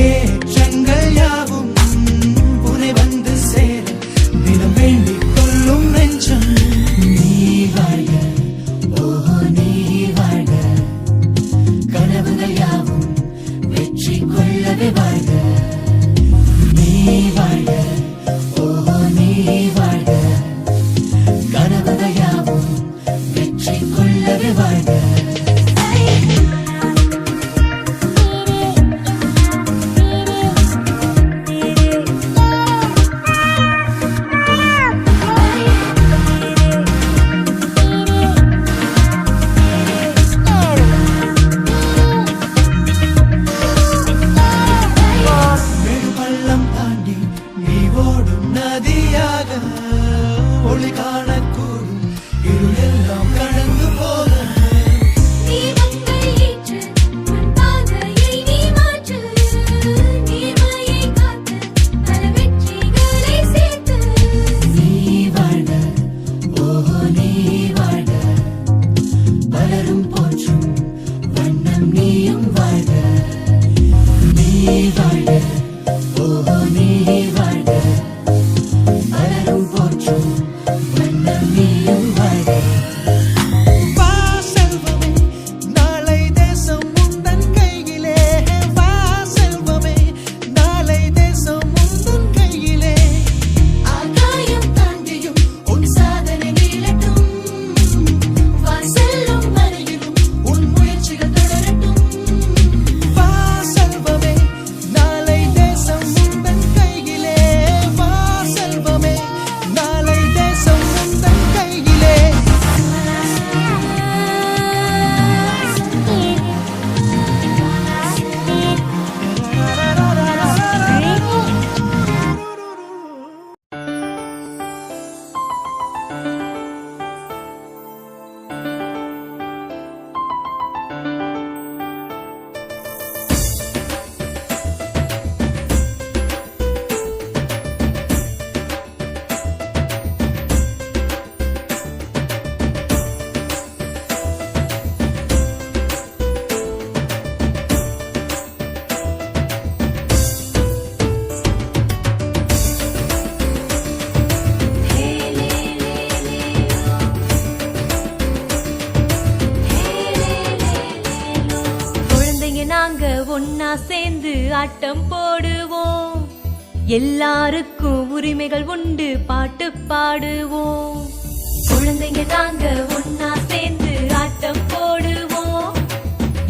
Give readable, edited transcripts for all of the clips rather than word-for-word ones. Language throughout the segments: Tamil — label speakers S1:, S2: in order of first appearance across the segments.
S1: ஏற்றங்கள் யாவும் உனை வந்து சேர தினம் வேண்டிக் கொள்ளும் நெஞ்சம். நீ வாழ்க, ஓஹோ நீ வாழ்க, கனவுகள் யாவும் வெற்றி கொள்ளவே வாழ்க. நீ வாழ்க, ஓஹோ நீ வாழ்க, கனவுகள் யாவும் வெற்றி கொள்ளவே வாழ்க. ஒளி காணக்கூடும் இருளெல்லாம் கடந்து போக நீ வாழ்க, ஓஹோ நீ வாழ்க, பலரும் போற்றும் வண்ணம் நீயும் வாழ்க. நீ வாழ்க, ஓஹோ நீ வாழ்க, பலரும் போற்றும் வண்ணம் நீயும் வாழ்க. வா செல்வமே, நாளை தேசம் உந்தன் கையிலே. வா செல்வமே, நாளை தேசம் உந்தன் கையிலே. ஆகாயம் தாண்டியும் உன் சாதனை நீளட்டும். வா செல்லும் வரையிலும் உன் முயற்சிகள் தொடரட்டும். வா செல்வமே, நாளை தேசம் உந்தன் கையிலே. வா செல்வமே, நாளை தேசம் உந்தன் கையிலே.
S2: குழந்தைங்க நாங்க ஒன்னா சேர்ந்து ஆட்டம் போடுவோம். எல்லாருக்கும் உரிமைகள் உண்டு, பாட்டு பாடுவோம். குழந்தைங்க நாங்க ஒன்னா சேர்ந்து ஆட்டம் போடுவோம்.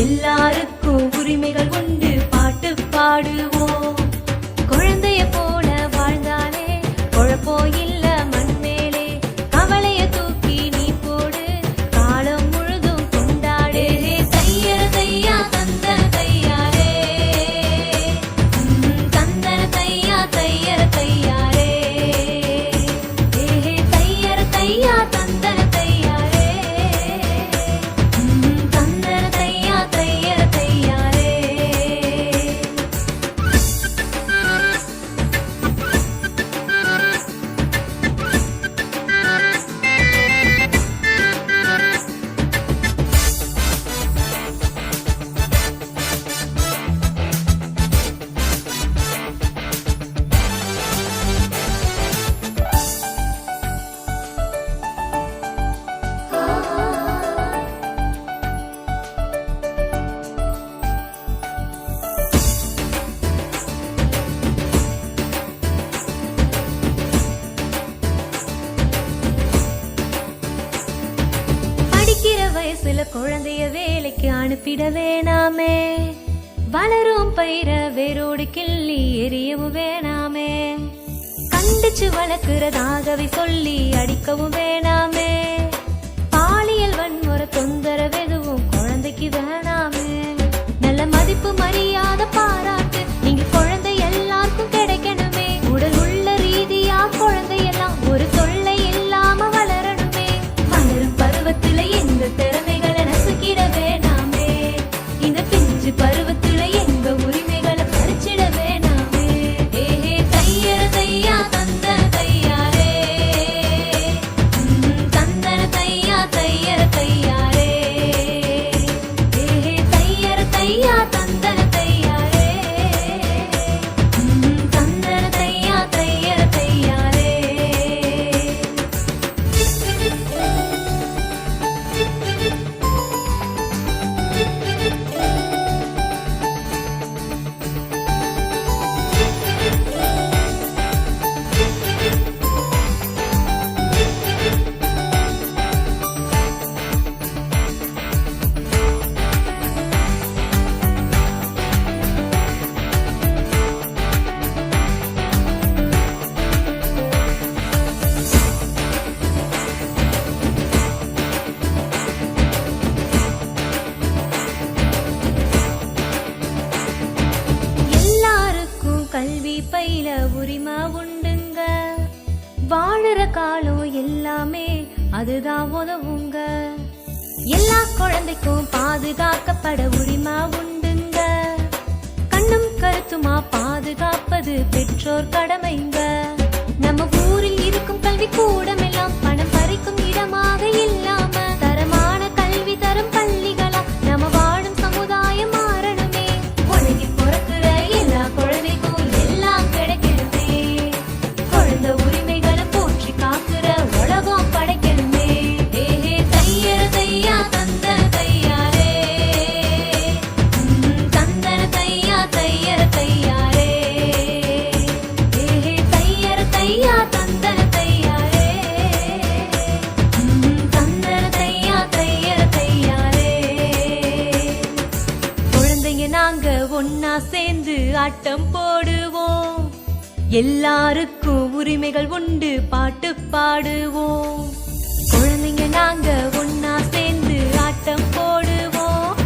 S2: எல்லாருக்கும் உரிமைகள் உண்டு, பாட்டு பாடுவோம். குழந்தைய போல வாழ்ந்தாலே குழப்பம் இல்ல மண் மேலே. கவலைய தூக்கி நீ போடு, காலம் முழுதும் கொண்டாடு. தையர தையா தந்தன தையாரே, தந்தன தையா தையர தையாரே. தையர தையா தந்தன தையாரே, தந்தன தையா தையர தையாரே. படிக்கிற வயசுல குழந்தைய வேலைக்கு அனுப்பிட வேணாமே. வளரும் பயிர வேரோடு கிள்ளி எரியவும் வேணாமே. கண்டிச்சு வளர்க்கிறதாகவே சொல்லி அடிக்கவும் வேணாமே. பாலியல் வன்முறை தொந்தரவெதுவும் குழந்தைக்கு வேணாமே. நல்ல மதிப்பு மரியாதை பாராட்டு நீங்க குழந்தை எல்லாருக்கும் கிடைக்கணுமே. உடல் உள்ள ரீதியா குழந்தையெல்லாம் ஒரு தொல்லை இல்லாம வளரணுமே. வளரும் பருவத்துல எந்த திறமைகளை நசுக்கிட வேணாமே. இந்த பிஞ்சு பருவத்துல எங்க உரிமைகளை பறிச்சிட வேணாமே. தையர தையா தந்தன தையாரே, தந்தன தையா தையர தையாரே. தையர தையா தந்தன தையா பையில உரிமை உண்டுங்க. வாழுற காலம் எல்லாமே அதுதான் உதவுங்க. எல்லா குழந்தைக்கும் பாதுகாக்கப்பட உரிமை உண்டுங்க. கண்ணும் கருத்துமா பாதுகாப்பது பெற்றோர் கடமைங்க. நம்ம ஊரில் இருக்கும் கல்வி கூடம் எல்லாம் பணம் பறிக்கும் இடமாக இல்லாம தரமான கல்வி தரும் பள்ளிகளா நம்ம வாழும் சமுதாயம் மாறணுமே. உலகி பிறக்கிற எல்லா குழந்தைக்கும் எல்லாம் கிடைக்கணுமே. குழந்தை உரிமைகளை போற்றி காக்குற உலகம் படைக்கணுமே. ஏஹே தையர தையா தந்தன தையாரே, தந்தன தையா தையர தையாரே. ஏஹே தையர தையா தந்தன தையாரே, தந்தன தையா தையர தையாரே. குழந்தைங்க நாங்க ஒன்னா சேர்ந்து ஆட்டம் போடுவோம். எல்லாருக்கும் உரிமைகள் உண்டு பாட்டு பாடுவோம். குழந்தைங்க நாங்க ஒன்னா சேர்ந்து ஆட்டம் போடுவோம்.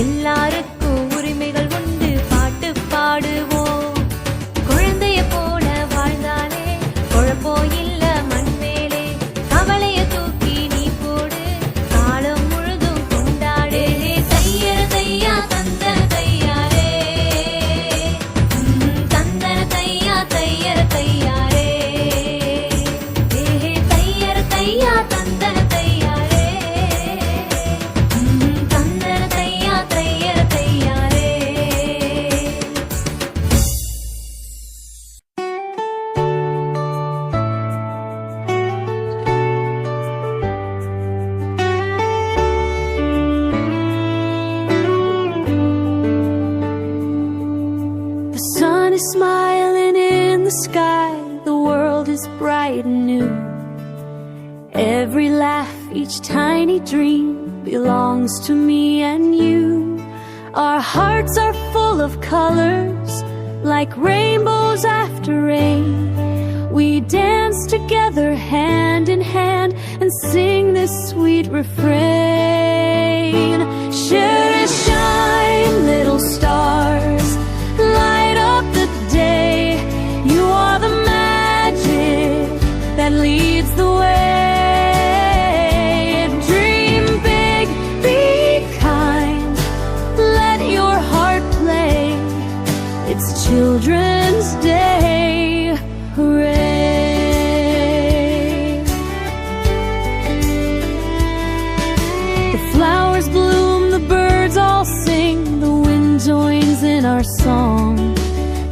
S2: எல்லாருக்கும் உரிமைகள் உண்டு பாட்டு பாடுவோம். குழந்தைய போல வாழ்ந்தாலே குழப்பம் இல்ல மண் மேலே. கவலைய தூக்கி நீ போடு, காலம் முழுதும் கொண்டாடு. தையர தையா தந்தன தையாரே, தந்தன தையா தையர தையாரே. ஏஹே தையர தையா தந்தன தையாரே, தந்தன தையா தையர தையாரே.
S3: The sun is smiling in the sky, the world is bright and new. Every laugh, each tiny dream belongs to me and you. Our hearts are full of colors, like rainbows after rain. We dance together hand in hand and sing this sweet refrain. Share shine, little stars, light up the day. You are the magic that leads the way. Dream big, be kind, let your heart play. It's Children's Day, hooray. The flowers bloom, the birds all sing, the wind joins in our song.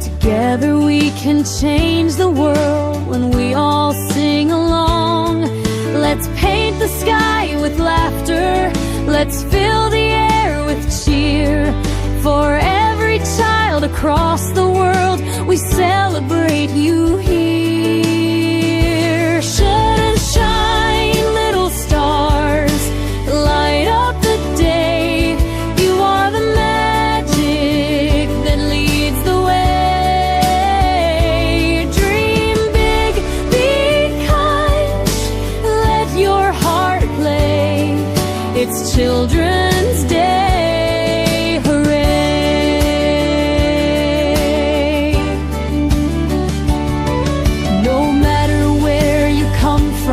S3: Together we can change the world when we all sing along. Let's paint the sky with laughter, let's fill the air with cheer. For every child across the world, we celebrate you here. Shut